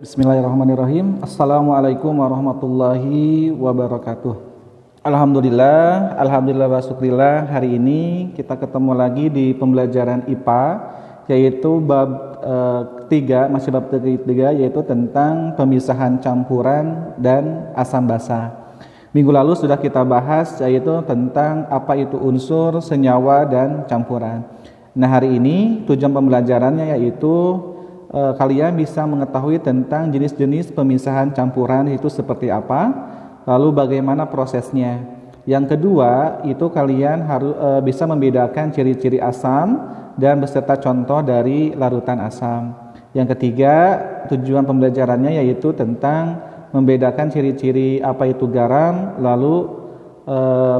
Bismillahirrahmanirrahim. Assalamualaikum warahmatullahi wabarakatuh. Alhamdulillah wa syukrillah. Hari ini kita ketemu lagi di pembelajaran IPA, yaitu bab ketiga, masih bab ketiga, yaitu tentang pemisahan campuran dan asam basa. Minggu lalu sudah kita bahas, yaitu tentang apa itu unsur, senyawa, dan campuran. Nah, hari ini tujuan pembelajarannya yaitu kalian bisa mengetahui tentang jenis-jenis pemisahan campuran itu seperti apa, lalu bagaimana prosesnya. Yang kedua, itu kalian harus bisa membedakan ciri-ciri asam dan beserta contoh dari larutan asam. Yang ketiga, tujuan pembelajarannya yaitu tentang membedakan ciri-ciri apa itu garam, lalu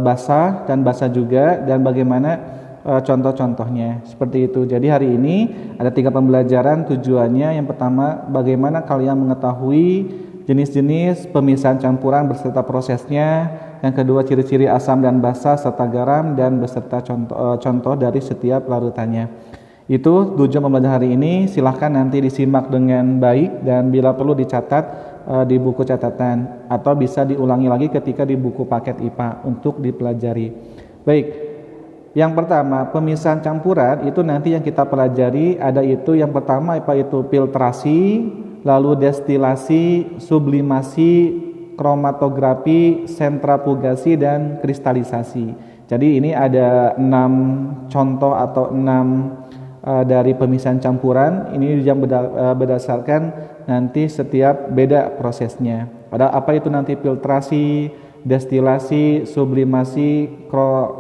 basah dan basah juga, dan bagaimana contoh-contohnya seperti itu. Jadi hari ini ada 3 pembelajaran tujuannya. Yang pertama, bagaimana kalian mengetahui jenis-jenis pemisahan campuran beserta prosesnya. Yang kedua, ciri-ciri asam dan basa serta garam dan beserta contoh dari setiap larutannya. Itu tujuan pembelajaran hari ini. Silahkan nanti disimak dengan baik dan bila perlu dicatat di buku catatan atau bisa diulangi lagi ketika di buku paket IPA untuk dipelajari. Baik. Yang pertama, pemisahan campuran itu nanti yang kita pelajari ada itu yang pertama apa itu filtrasi, lalu destilasi, sublimasi, kromatografi, sentrifugasi, dan kristalisasi. Jadi ini ada 6 contoh atau 6 dari pemisahan campuran. Ini yang berdasarkan nanti setiap beda prosesnya. Ada apa itu nanti filtrasi, destilasi, sublimasi,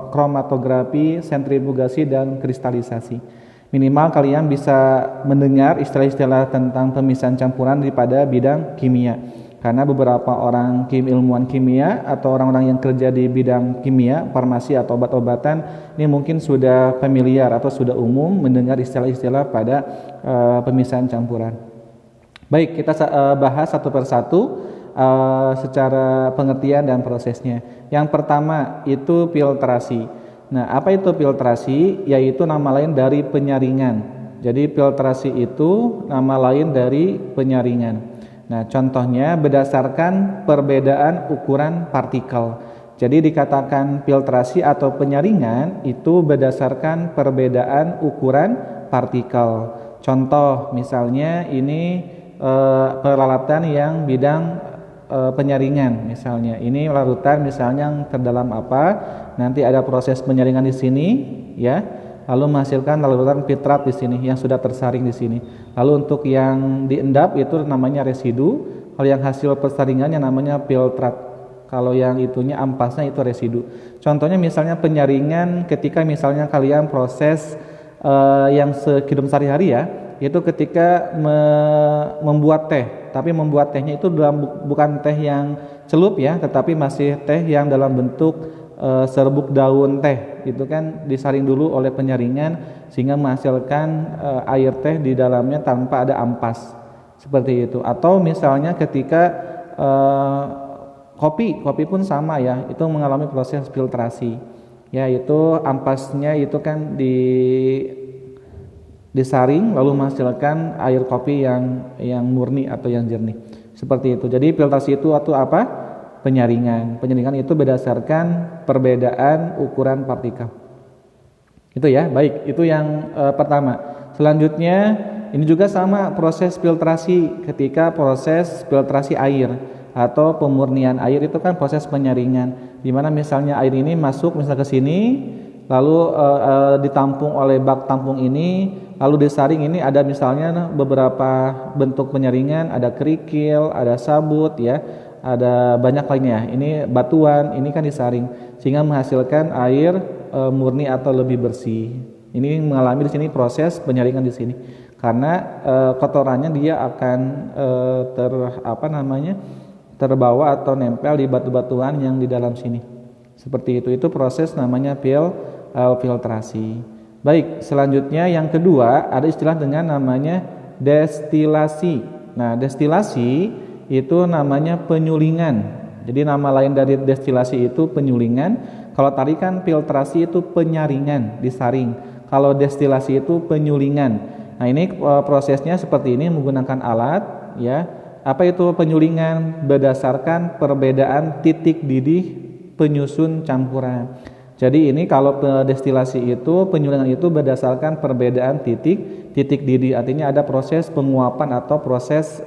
kromatografi, sentrifugasi, dan kristalisasi. Minimal kalian bisa mendengar istilah-istilah tentang pemisahan campuran daripada bidang kimia. Karena beberapa orang ilmuwan kimia atau orang-orang yang kerja di bidang kimia, farmasi atau obat-obatan ini mungkin sudah familiar atau sudah umum mendengar istilah-istilah pada pemisahan campuran. Baik, kita bahas satu persatu secara pengertian dan prosesnya. Yang pertama itu filtrasi. Nah, apa itu filtrasi? Yaitu nama lain dari penyaringan. Jadi filtrasi itu nama lain dari penyaringan. Nah, contohnya berdasarkan perbedaan ukuran partikel. Jadi dikatakan filtrasi atau penyaringan itu berdasarkan perbedaan ukuran partikel. Contoh misalnya ini peralatan yang bidang penyaringan, misalnya ini larutan misalnya yang terdalam apa, nanti ada proses penyaringan di sini ya, lalu menghasilkan larutan filtrat di sini yang sudah tersaring di sini. Lalu untuk yang diendap itu namanya residu, kalau yang hasil persaringannya namanya filtrat, kalau yang itunya ampasnya itu residu. Contohnya misalnya penyaringan ketika misalnya kalian proses yang kehidupan sehari-hari ya, itu ketika membuat teh, tapi membuat tehnya itu bukan teh yang celup ya, tetapi masih teh yang dalam bentuk serbuk daun teh, itu kan disaring dulu oleh penyaringan sehingga menghasilkan air teh di dalamnya tanpa ada ampas, seperti itu. Atau misalnya ketika kopi pun sama ya, itu mengalami proses filtrasi, yaitu ampasnya itu kan disaring lalu menghasilkan air kopi yang murni atau yang jernih, seperti itu. Jadi filtrasi itu atau apa? Penyaringan itu berdasarkan perbedaan ukuran partikel. Itu ya. Baik, itu yang pertama. Selanjutnya ini juga sama proses filtrasi. Ketika proses filtrasi air atau pemurnian air itu kan proses penyaringan, di mana misalnya air ini masuk misalnya ke sini, lalu ditampung oleh bak tampung ini, lalu disaring. Ini ada misalnya beberapa bentuk penyaringan, ada kerikil, ada sabut ya, ada banyak lainnya. Ini batuan, ini kan disaring sehingga menghasilkan air murni atau lebih bersih. Ini mengalami di sini proses penyaringan di sini. Karena kotorannya dia akan terbawa atau nempel di batu-batuan yang di dalam sini. Seperti itu. Itu proses namanya filtrasi. Baik, selanjutnya yang kedua ada istilah dengan namanya destilasi. Nah, destilasi itu namanya penyulingan. Jadi nama lain dari destilasi itu penyulingan. Kalau tadi kan filtrasi itu penyaringan, disaring. Kalau destilasi itu penyulingan. Nah, ini prosesnya seperti ini menggunakan alat ya. Apa itu penyulingan? Berdasarkan perbedaan titik didih penyusun campuran. Jadi ini kalau destilasi itu, penyulingan itu berdasarkan perbedaan titik didih, artinya ada proses penguapan atau proses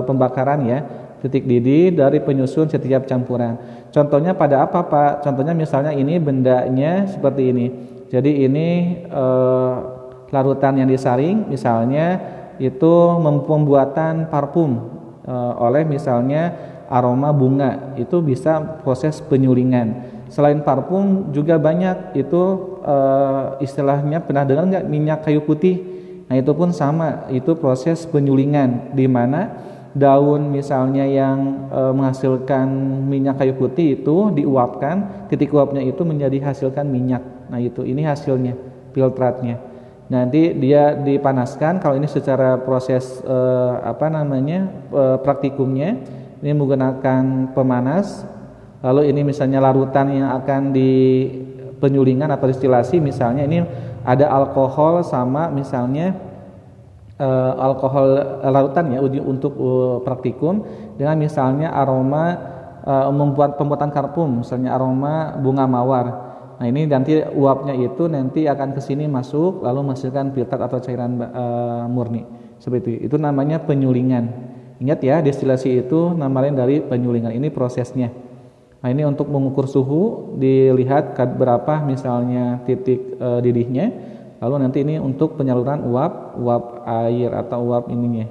pembakaran ya, titik didih dari penyusun setiap campuran. Contohnya pada apa Pak? Contohnya misalnya ini bendanya seperti ini. Jadi ini larutan yang disaring, misalnya itu pembuatan parfum oleh misalnya aroma bunga, itu bisa proses penyulingan. Selain parfum juga banyak itu istilahnya, pernah dengar nggak minyak kayu putih? Nah itu pun sama, itu proses penyulingan di mana daun misalnya yang menghasilkan minyak kayu putih itu diuapkan, titik uapnya itu menjadi hasilkan minyak. Nah itu ini hasilnya, filtratnya. Nanti dia dipanaskan. Kalau ini secara proses praktikumnya ini menggunakan pemanas. Lalu ini misalnya larutan yang akan di penyulingan atau destilasi, misalnya ini ada alkohol sama misalnya alkohol larutan ya untuk praktikum, dengan misalnya aroma pembuatan parfum, misalnya aroma bunga mawar. Nah ini nanti uapnya itu nanti akan ke sini masuk, lalu menghasilkan filtrat atau cairan murni seperti itu. Itu namanya penyulingan. Ingat ya, destilasi itu nama lain dari penyulingan. Ini prosesnya. Nah ini untuk mengukur suhu, dilihat berapa misalnya titik didihnya, lalu nanti ini untuk penyaluran uap air atau uap ininya,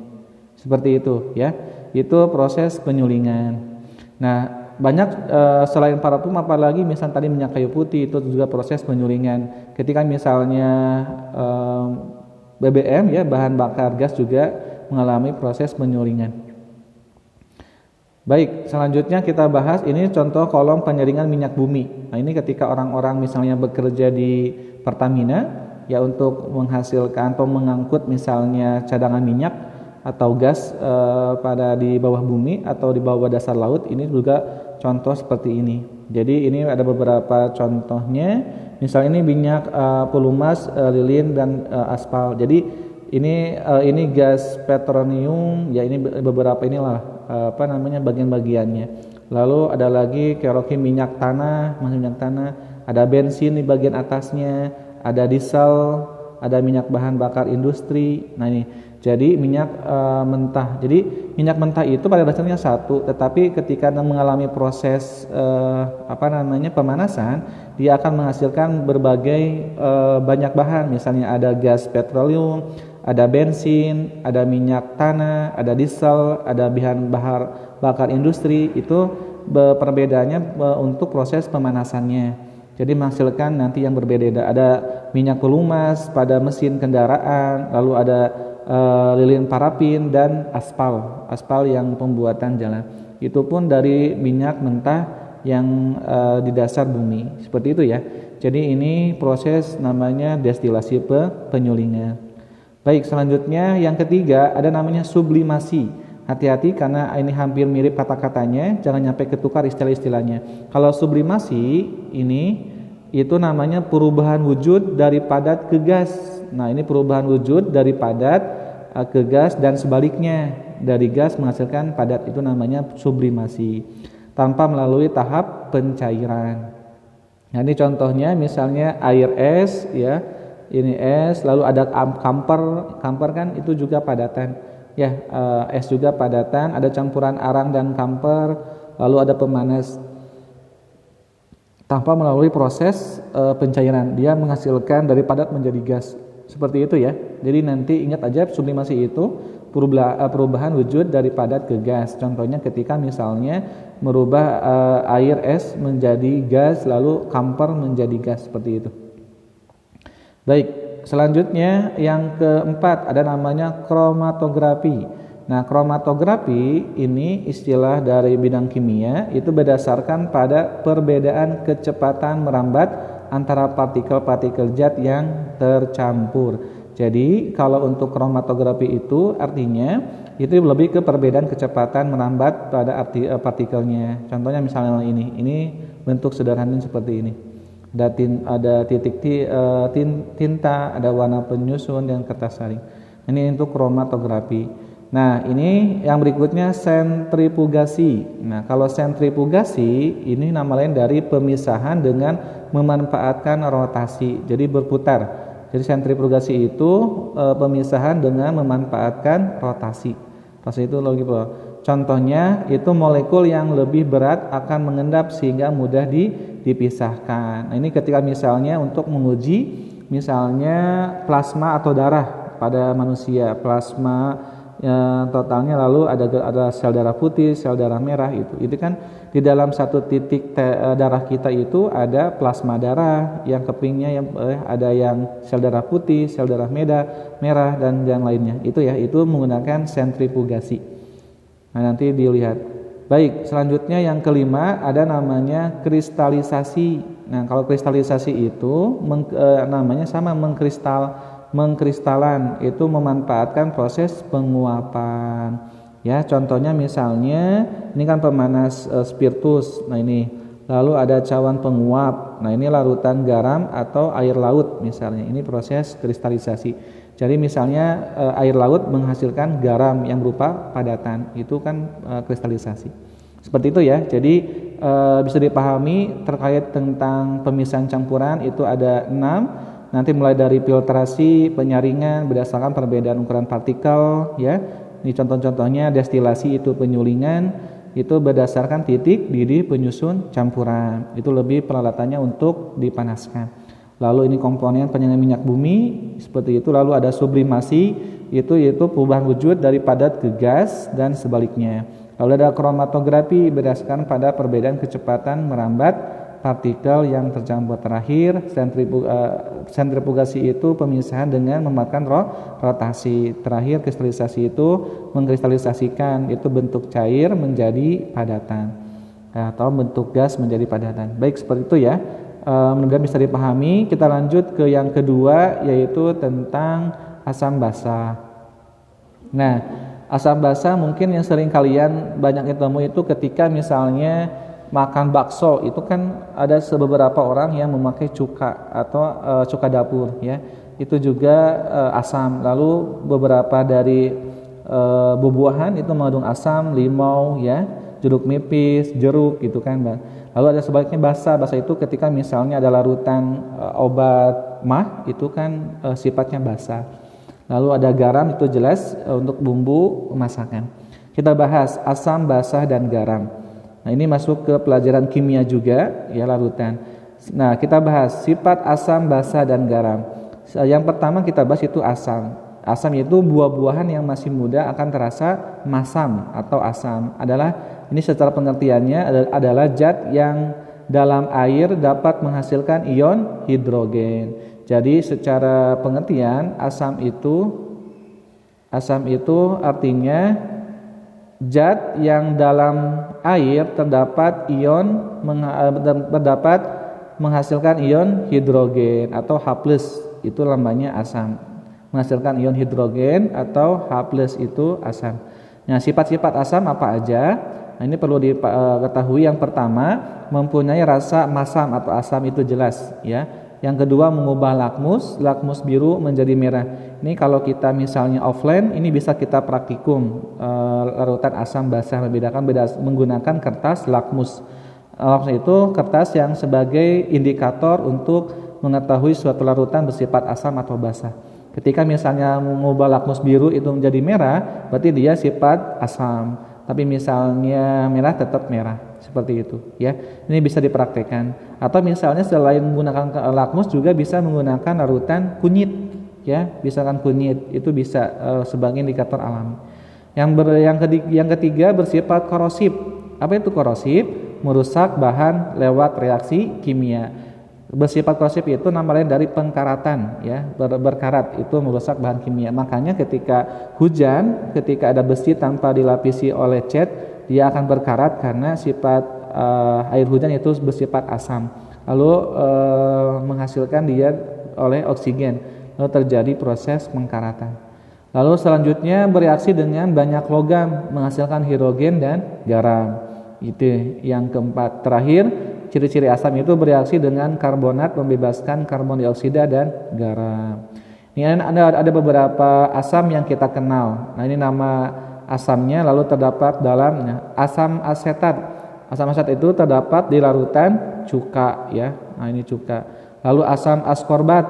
seperti itu ya. Itu proses penyulingan. Nah banyak selain parfum, apalagi misalnya tadi minyak kayu putih, itu juga proses penyulingan. Ketika misalnya BBM ya, bahan bakar gas, juga mengalami proses penyulingan. Baik, selanjutnya kita bahas ini contoh kolom penyaringan minyak bumi. Nah ini ketika orang-orang misalnya bekerja di Pertamina ya, untuk menghasilkan atau mengangkut misalnya cadangan minyak atau gas pada di bawah bumi atau di bawah dasar laut, ini juga contoh seperti ini. Jadi ini ada beberapa contohnya. Misalnya ini minyak pelumas, lilin dan aspal. Jadi ini gas petroleum ya, ini beberapa inilah bagian-bagiannya. Lalu ada lagi kerokin minyak tanah, ada bensin di bagian atasnya, ada diesel, ada minyak bahan bakar industri. Nah ini jadi minyak mentah. Jadi minyak mentah itu pada dasarnya satu, tetapi ketika mengalami proses pemanasan, dia akan menghasilkan berbagai banyak bahan. Misalnya ada gas petroleum, ada bensin, ada minyak tanah, ada diesel, ada bahan bakar industri. Itu perbedaannya untuk proses pemanasannya. Jadi menghasilkan nanti yang berbeda. Ada minyak pelumas pada mesin kendaraan, lalu ada lilin parafin dan aspal yang pembuatan jalan. Itu pun dari minyak mentah yang di dasar bumi. Seperti itu ya. Jadi ini proses namanya destilasi penyulingan. Baik, selanjutnya yang ketiga ada namanya sublimasi. Hati-hati karena ini hampir mirip kata-katanya, jangan sampai ketukar istilah-istilahnya. Kalau sublimasi ini itu namanya perubahan wujud dari padat ke gas. Nah, ini perubahan wujud dari padat ke gas dan sebaliknya, dari gas menghasilkan padat, itu namanya sublimasi tanpa melalui tahap pencairan. Nah, ini contohnya misalnya air es ya. Ini es, lalu ada kamper kan itu juga padatan ya, es juga padatan, ada campuran arang dan kamper, lalu ada pemanas tanpa melalui proses pencairan, dia menghasilkan dari padat menjadi gas, seperti itu ya. Jadi nanti ingat aja, sublimasi itu perubahan wujud dari padat ke gas. Contohnya ketika misalnya merubah air es menjadi gas, lalu kamper menjadi gas, seperti itu. Baik, selanjutnya yang keempat ada namanya kromatografi. Nah, kromatografi ini istilah dari bidang kimia, itu berdasarkan pada perbedaan kecepatan merambat antara partikel-partikel zat yang tercampur. Jadi, kalau untuk kromatografi itu artinya itu lebih ke perbedaan kecepatan merambat pada partikelnya. Contohnya misalnya ini bentuk sederhananya seperti ini. Ada titik tinta, ada warna penyusun dan kertas saring. Ini untuk kromatografi. Nah, ini yang berikutnya sentrifugasi. Nah, kalau sentrifugasi ini nama lain dari pemisahan dengan memanfaatkan rotasi. Jadi berputar. Jadi sentrifugasi itu pemisahan dengan memanfaatkan rotasi. Rotasi itu logik. Contohnya itu molekul yang lebih berat akan mengendap sehingga mudah dipisahkan. Nah, ini ketika misalnya untuk menguji misalnya plasma atau darah pada manusia, plasma totalnya, lalu ada sel darah putih, sel darah merah. Itu kan di dalam satu titik darah kita itu ada plasma darah yang kepingnya ada yang sel darah putih, sel darah merah dan yang lainnya. Itu menggunakan sentrifugasi. Nah, nanti dilihat. Baik, selanjutnya yang kelima ada namanya kristalisasi. Nah, kalau kristalisasi itu namanya sama mengkristalan, itu memanfaatkan proses penguapan. Ya, contohnya misalnya ini kan pemanas spiritus. Nah, ini lalu ada cawan penguap. Nah, ini larutan garam atau air laut misalnya. Ini proses kristalisasi. Jadi misalnya air laut menghasilkan garam yang berupa padatan. Itu kan kristalisasi. Seperti itu ya. Jadi bisa dipahami terkait tentang pemisahan campuran itu ada 6. Nanti mulai dari filtrasi, penyaringan berdasarkan perbedaan ukuran partikel ya. Ini contoh-contohnya destilasi itu penyulingan, itu berdasarkan titik didih penyusun campuran. Itu lebih peralatannya untuk dipanaskan. Lalu ini komponen penyangga minyak bumi seperti itu. Lalu ada sublimasi, yaitu perubahan wujud dari padat ke gas dan sebaliknya. Lalu ada kromatografi berdasarkan pada perbedaan kecepatan merambat partikel yang tercampur. Terakhir sentrifugasi itu pemisahan dengan memakan rotasi. Terakhir kristalisasi itu mengkristalisasikan itu bentuk cair menjadi padatan atau bentuk gas menjadi padatan. Baik, seperti itu ya. Mudah-mudahan bisa dipahami. Kita lanjut ke yang kedua, yaitu tentang asam basa. Nah, asam basa mungkin yang sering kalian banyak ketemu itu ketika misalnya makan bakso. Itu kan ada beberapa orang yang memakai cuka atau cuka dapur ya. Itu juga asam. Lalu beberapa dari buah-buahan itu mengandung asam, limau ya, jeruk nipis, jeruk gitu kan, Bang. Lalu ada sebaliknya basa. Basa itu ketika misalnya ada larutan obat mah, itu kan sifatnya basa. Lalu ada garam, itu jelas untuk bumbu masakan. Kita bahas asam, basa dan garam. Nah, ini masuk ke pelajaran kimia juga ya, larutan. Nah, kita bahas sifat asam, basa dan garam. Yang pertama kita bahas itu asam. Asam itu buah-buahan yang masih muda akan terasa masam atau asam. Ini secara pengertiannya adalah zat yang dalam air dapat menghasilkan ion hidrogen. Jadi secara pengertian asam itu artinya zat yang dalam air terdapat menghasilkan ion hidrogen atau H+, itu lambangnya asam. Menghasilkan ion hidrogen atau H+ itu asam. Nah, sifat-sifat asam apa aja? Nah, ini perlu diketahui. Yang pertama, mempunyai rasa masam atau asam, itu jelas ya. Yang kedua, mengubah lakmus biru menjadi merah. Ini kalau kita misalnya offline, ini bisa kita praktikum larutan asam basa. Membedakan menggunakan kertas lakmus. Lakmus itu kertas yang sebagai indikator untuk mengetahui suatu larutan bersifat asam atau basa. Ketika misalnya mengubah lakmus biru itu menjadi merah, berarti dia sifat asam. Tapi misalnya merah tetap merah, seperti itu ya. Ini bisa dipraktekkan. Atau misalnya selain menggunakan lakmus juga bisa menggunakan larutan kunyit ya, misalkan kunyit itu bisa sebagai indikator alami. Yang ketiga bersifat korosif. Apa itu korosif? Merusak bahan lewat reaksi kimia. Bersifat korosif itu nama lain dari pengkaratan ya, berkarat, itu merusak bahan kimia. Makanya ketika hujan, ketika ada besi tanpa dilapisi oleh cat, dia akan berkarat karena sifat air hujan itu bersifat asam. Lalu menghasilkan dia oleh oksigen, lalu terjadi proses pengkaratan. Lalu selanjutnya bereaksi dengan banyak logam, menghasilkan hidrogen dan garam. Itu yang keempat. Terakhir, ciri-ciri asam itu bereaksi dengan karbonat, membebaskan karbon dioksida dan garam. Ini ada beberapa asam yang kita kenal. Nah, ini nama asamnya lalu terdapat dalam asam asetat. Asam asetat itu terdapat di larutan cuka ya. Nah, ini cuka. Lalu asam askorbat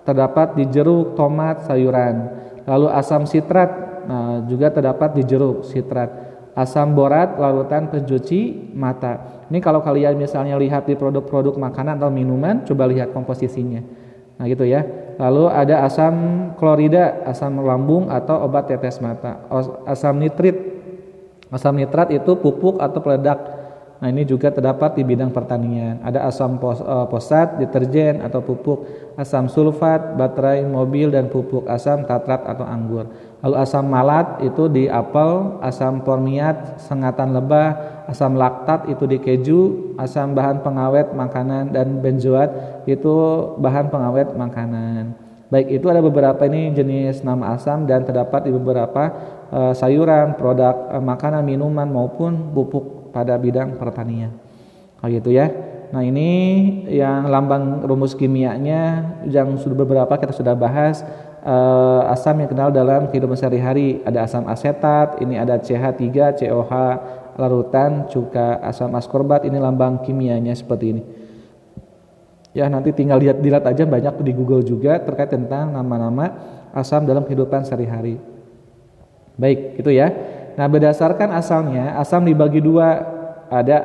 terdapat di jeruk, tomat, sayuran. Lalu asam sitrat juga terdapat di jeruk, sitrat. Asam borat larutan pencuci mata. Ini kalau kalian misalnya lihat di produk-produk makanan atau minuman, coba lihat komposisinya. Nah, gitu ya. Lalu ada asam klorida, asam lambung atau obat tetes mata. Asam nitrit. Asam nitrat itu pupuk atau peledak. Nah, ini juga terdapat di bidang pertanian. Ada asam fosfat, deterjen atau pupuk. Asam sulfat, baterai mobil dan pupuk. Asam tartrat atau anggur. Lalu asam malat itu di apel, asam formiat, sengatan lebah, asam laktat itu di keju, asam bahan pengawet makanan dan benzoat itu bahan pengawet makanan. Baik, itu ada beberapa ini jenis nama asam dan terdapat di beberapa sayuran, produk makanan, minuman maupun pupuk pada bidang pertanian. Gitu ya. Nah, ini yang lambang rumus kimianya yang sudah beberapa kita sudah bahas. Asam yang kenal dalam kehidupan sehari-hari, ada asam asetat, ini ada CH3, COH, larutan cuka. Asam askorbat ini lambang kimianya seperti ini. Ya, nanti tinggal dilihat aja, banyak di Google juga terkait tentang nama-nama asam dalam kehidupan sehari-hari. Baik, gitu ya. Nah, berdasarkan asalnya, asam dibagi dua, ada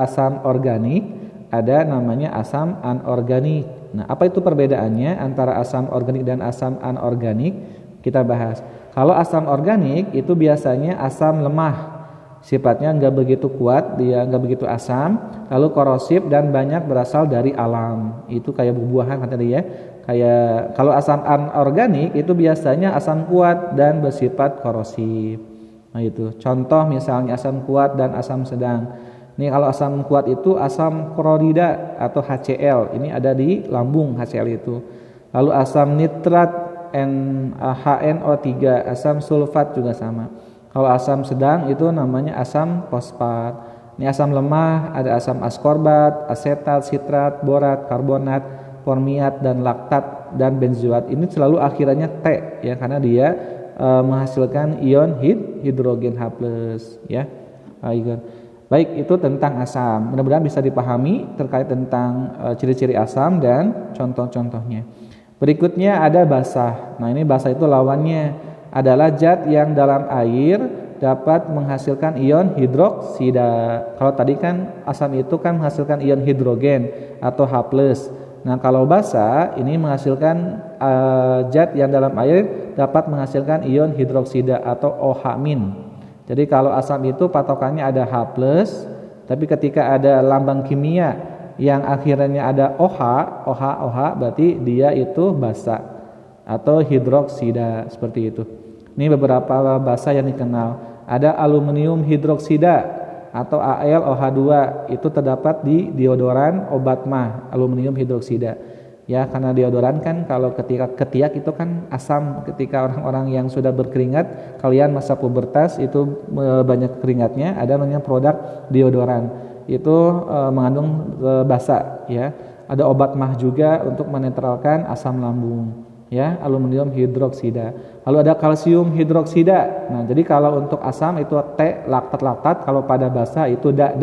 asam organik, ada namanya asam anorganik. Nah, apa itu perbedaannya antara asam organik dan asam anorganik? Kita bahas. Kalau asam organik itu biasanya asam lemah, sifatnya nggak begitu kuat, dia nggak begitu asam, lalu korosif dan banyak berasal dari alam. Itu kayak buah-buahan kan tadi ya. Kayak kalau asam anorganik itu biasanya asam kuat dan bersifat korosif. Nah, itu contoh misalnya asam kuat dan asam sedang. Ini kalau asam kuat itu asam klorida atau HCl. Ini ada di lambung HCl itu. Lalu asam nitrat HNO3, asam sulfat juga sama. Kalau asam sedang itu namanya asam fosfat. Ini asam lemah, ada asam askorbat, asetat, sitrat, borat, karbonat, formiat dan laktat dan benzoat. Ini selalu akhirannya T ya, karena dia menghasilkan ion hidrogen H+ ya. Baik, itu tentang asam. Mudah-mudahan bisa dipahami terkait tentang ciri-ciri asam dan contoh-contohnya. Berikutnya ada basa. Nah, ini basa itu lawannya adalah zat yang dalam air dapat menghasilkan ion hidroksida. Kalau tadi kan asam itu kan menghasilkan ion hidrogen atau H+. Nah, kalau basa ini menghasilkan zat yang dalam air dapat menghasilkan ion hidroksida atau OH-. Jadi kalau asam itu patokannya ada H+, tapi ketika ada lambang kimia yang akhirnya ada OH berarti dia itu basa atau hidroksida seperti itu. Ini beberapa basa yang dikenal. Ada aluminium hidroksida atau AlOH2 itu terdapat di deodoran, obat mah, aluminium hidroksida. Ya, karena deodoran kan kalau ketika ketiak itu kan asam. Ketika orang-orang yang sudah berkeringat, kalian masa pubertas itu banyak keringatnya, ada namanya produk deodoran. Itu mengandung basa ya. Ada obat mah juga untuk menetralkan asam lambung ya, aluminium hidroksida. Lalu ada kalsium hidroksida. Nah, jadi kalau untuk asam itu T, laktat, kalau pada basa itu da.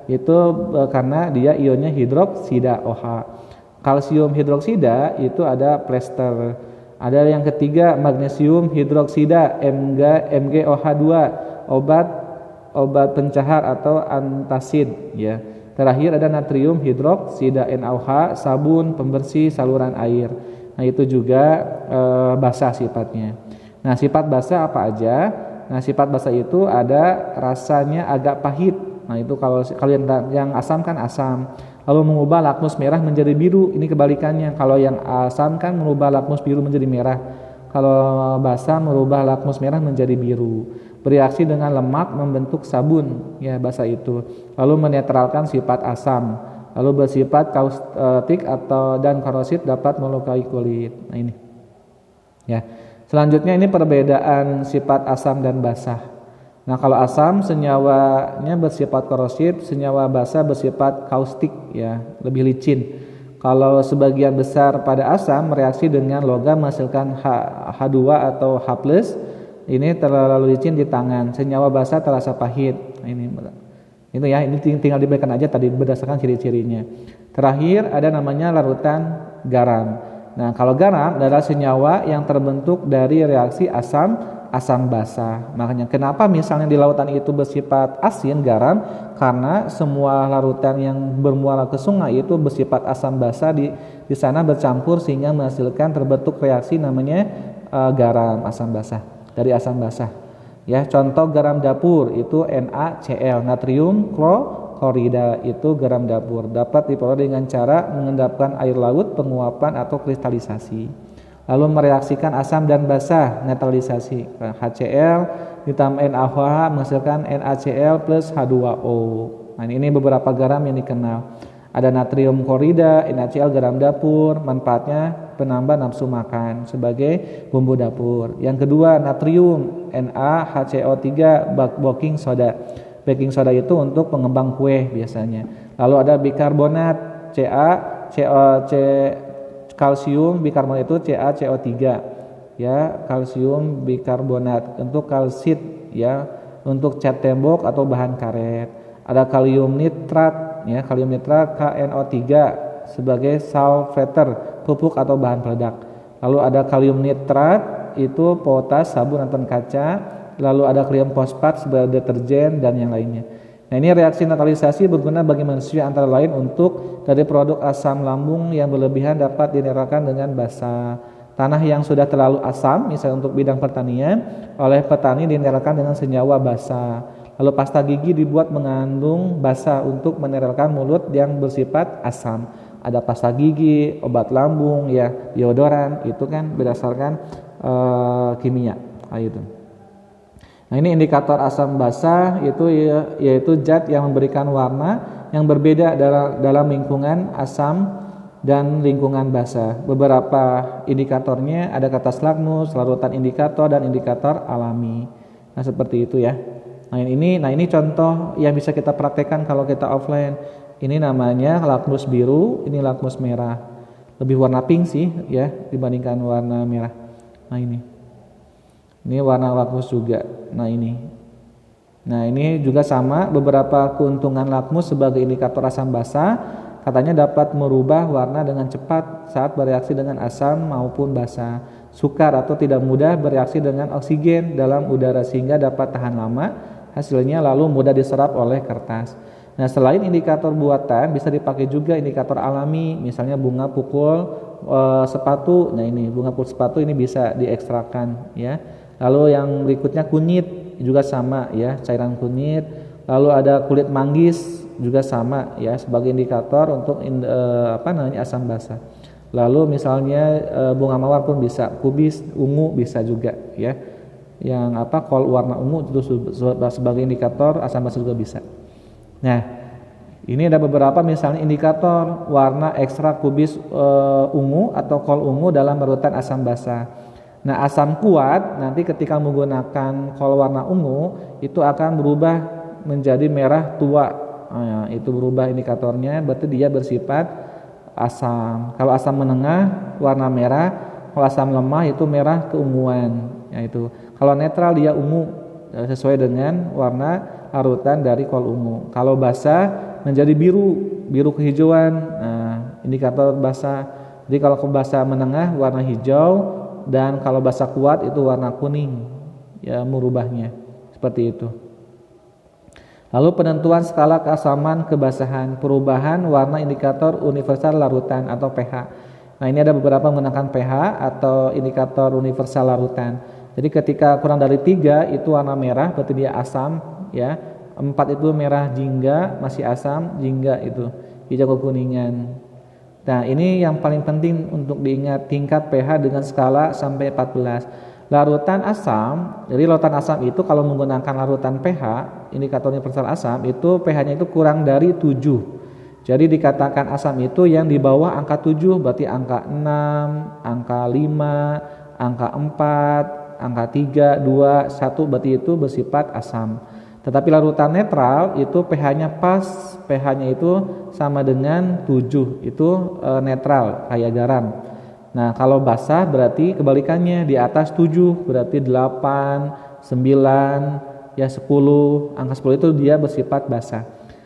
Itu karena dia ionnya hidroksida OH. Kalsium hidroksida itu ada plester. Ada yang ketiga magnesium hidroksida MgOH2, obat pencahar atau antacid ya. Terakhir ada natrium hidroksida NaOH, sabun pembersih saluran air. Nah, itu juga basa sifatnya. Nah, sifat basa apa aja? Nah, sifat basa itu ada rasanya agak pahit. Nah, itu kalau kalian yang asam kan asam. Lalu mengubah lakmus merah menjadi biru. Ini kebalikannya. Kalau yang asam kan merubah lakmus biru menjadi merah. Kalau basa merubah lakmus merah menjadi biru. Bereaksi dengan lemak membentuk sabun. Ya, basa itu. Lalu menetralkan sifat asam. Lalu bersifat kaustik dan korosif dapat melukai kulit. Nah, ini. Ya. Selanjutnya ini perbedaan sifat asam dan basa. Nah, kalau asam senyawanya bersifat korosif, senyawa basa bersifat kaustik ya, lebih licin. Kalau sebagian besar pada asam mereaksi dengan logam menghasilkan H2 atau H+, ini terlalu licin di tangan, senyawa basa terasa pahit. Nah, ini tinggal diberikan aja tadi berdasarkan ciri-cirinya. Terakhir ada namanya larutan garam. Nah, kalau garam adalah senyawa yang terbentuk dari reaksi asam basa. Makanya kenapa misalnya di lautan itu bersifat asin garam, karena semua larutan yang bermuara ke sungai itu bersifat asam basa di sana bercampur sehingga menghasilkan terbentuk reaksi namanya garam asam basa, dari asam basa. Ya, contoh garam dapur itu NaCl, natrium klorida, itu garam dapur. Dapat diperoleh dengan cara mengendapkan air laut, penguapan atau kristalisasi. Lalu mereaksikan asam dan basa, netralisasi. HCl ditambah NaOH menghasilkan NaCl plus H2O. Nah, ini beberapa garam yang dikenal. Ada natrium klorida, NaCl garam dapur, manfaatnya penambah nafsu makan sebagai bumbu dapur. Yang kedua, natrium NaHCO3, baking soda. Baking soda itu untuk pengembang kue biasanya. Lalu ada bikarbonat, kalsium bikarbonat itu CaCO3. Ya, kalsium bikarbonat untuk kalsit, ya, untuk cat tembok atau bahan karet. Ada kalium nitrat, ya, kalium nitrat KNO3 sebagai salveter, pupuk atau bahan peledak. Lalu ada kalium nitrat itu potas, sabun atau kaca. Lalu ada kalium fosfat sebagai deterjen dan yang lainnya. Nah, ini reaksi netralisasi berguna bagi manusia antara lain untuk dari produk asam lambung yang berlebihan dapat dinetralkan dengan basa. Tanah yang sudah terlalu asam, misalnya untuk bidang pertanian, oleh petani dinetralkan dengan senyawa basa. Lalu pasta gigi dibuat mengandung basa untuk menetralkan mulut yang bersifat asam. Ada pasta gigi, obat lambung, ya, deodoran, itu kan berdasarkan kimia. Itu. Nah, ini indikator asam basa itu yaitu zat yang memberikan warna yang berbeda dalam lingkungan asam dan lingkungan basa. Beberapa indikatornya ada katastalagmus, larutan indikator, dan indikator alami. Nah, seperti itu ya. Nah, ini contoh yang bisa kita praktekkan kalau kita offline. Ini namanya lakmus biru, ini lakmus merah. Lebih warna pink sih ya dibandingkan warna merah. Nah, ini warna lakmus juga. Nah, ini juga sama, beberapa keuntungan lakmus sebagai indikator asam basa. Katanya dapat merubah warna dengan cepat saat bereaksi dengan asam maupun basa. Sukar atau tidak mudah bereaksi dengan oksigen dalam udara sehingga dapat tahan lama. Hasilnya lalu mudah diserap oleh kertas. Nah, selain indikator buatan bisa dipakai juga indikator alami, misalnya bunga pukul sepatu. Nah, ini bunga pukul sepatu ini bisa diekstrakkan ya. Lalu yang berikutnya kunyit juga sama ya, cairan kunyit. Lalu ada kulit manggis juga sama ya sebagai indikator untuk asam basa. Lalu misalnya bunga mawar pun bisa, kubis ungu bisa juga ya. Yang kol warna ungu itu sebagai indikator asam basa juga bisa. Nah, ini ada beberapa misalnya indikator warna ekstrak kubis ungu atau kol ungu dalam larutan asam basa. Nah, asam kuat nanti ketika menggunakan kol warna ungu itu akan berubah menjadi merah tua. Nah, itu berubah indikatornya, berarti dia bersifat asam. Kalau asam menengah warna merah, kalau asam lemah itu merah keunguan. Ya, itu. Kalau netral dia ungu sesuai dengan warna larutan dari kol ungu. Kalau basa menjadi biru kehijauan. Nah, indikator basa. Jadi kalau basa menengah warna hijau, dan kalau basa kuat itu warna kuning. Ya, merubahnya seperti itu. Lalu penentuan skala keasaman kebasahan, perubahan warna indikator universal larutan atau pH. Nah, ini ada beberapa menggunakan pH atau indikator universal larutan. Jadi ketika kurang dari 3 itu warna merah, berarti dia asam ya. 4 itu merah jingga, masih asam, jingga itu hijau kekuningan. Nah, ini yang paling penting untuk diingat, tingkat pH dengan skala sampai 14. Larutan asam, jadi larutan asam itu kalau menggunakan larutan pH, indikator universal asam itu pH-nya itu kurang dari 7. Jadi dikatakan asam itu yang di bawah angka 7, berarti angka 6, angka 5, angka 4, angka 3, 2, 1, berarti itu bersifat asam. Tetapi larutan netral itu pH-nya pas, pH-nya itu sama dengan 7, itu netral kayak garam. Nah, kalau basah berarti kebalikannya, di atas 7 berarti 8, 9, ya 10. Angka 10 itu dia bersifat basah.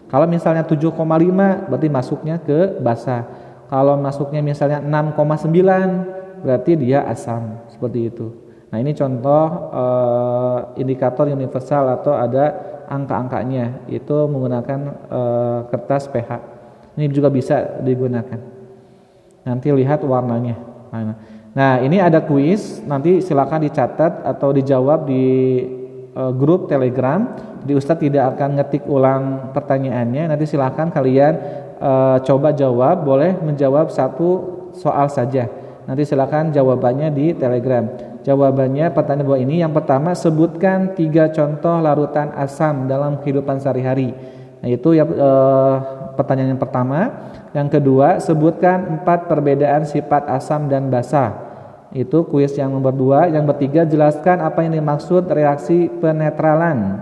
Kalau misalnya 7,5 berarti masuknya ke basah. Kalau masuknya misalnya 6,9 berarti dia asam, seperti itu. Nah, ini contoh indikator universal atau ada angka-angkanya, itu menggunakan kertas pH. Ini juga bisa digunakan. Nanti lihat warnanya. Nah, ini ada kuis, nanti silakan dicatat atau dijawab di grup Telegram. Di Ustadz tidak akan ngetik ulang pertanyaannya, nanti silakan kalian coba jawab, boleh menjawab satu soal saja. Nanti silakan jawabannya di Telegram. Jawabannya pertanyaan bawah ini, yang pertama sebutkan 3 contoh larutan asam dalam kehidupan sehari-hari. Nah, itu ya pertanyaan yang pertama. Yang kedua, sebutkan 4 perbedaan sifat asam dan basa. Itu kuis yang nomor 2. Yang ketiga, jelaskan apa yang dimaksud reaksi penetralan.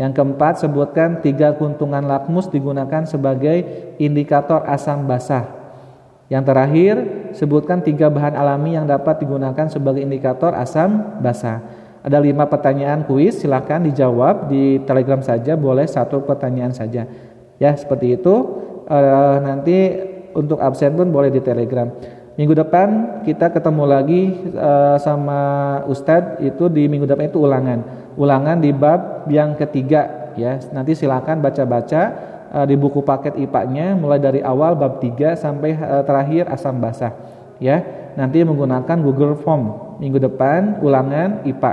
Yang keempat, sebutkan 3 kuntungan lakmus digunakan sebagai indikator asam basah. Yang terakhir, sebutkan 3 bahan alami yang dapat digunakan sebagai indikator asam basah. Ada 5 pertanyaan kuis, silahkan dijawab di Telegram saja, boleh 1 pertanyaan saja. Ya, seperti itu. Nanti untuk absen pun boleh di Telegram. Minggu depan kita ketemu lagi sama Ustadz, itu di minggu depan itu ulangan di bab yang ketiga ya. Nanti silakan baca-baca di buku paket IPA-nya mulai dari awal bab 3 sampai terakhir asam basah ya. Nanti menggunakan Google Form. Minggu depan ulangan IPA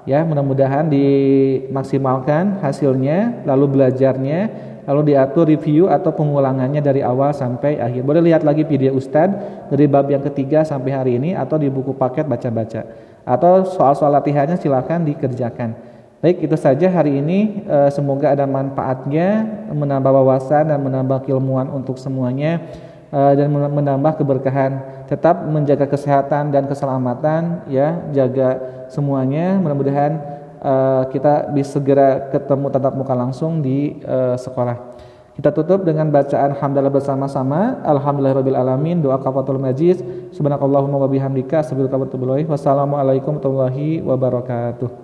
ya. Mudah-mudahan dimaksimalkan hasilnya, lalu belajarnya, lalu diatur review atau pengulangannya dari awal sampai akhir. Boleh lihat lagi video Ustadz dari bab yang ketiga sampai hari ini, atau di buku paket baca-baca, atau soal-soal latihannya silakan dikerjakan. Baik, itu saja hari ini. Semoga ada manfaatnya, menambah wawasan dan menambah keilmuan untuk semuanya, dan menambah keberkahan. Tetap menjaga kesehatan dan keselamatan ya, jaga semuanya. Mudah-mudahan kita bisa segera ketemu tatap muka langsung di sekolah. Kita tutup dengan bacaan hamdalah bersama-sama. Alhamdulillahirabbil alamin. Doa kafatul majlis. Subhanakallahumma wa bihamdika astaghfiruka wa atubu ilaik. Wassalamualaikum warahmatullahi wabarakatuh.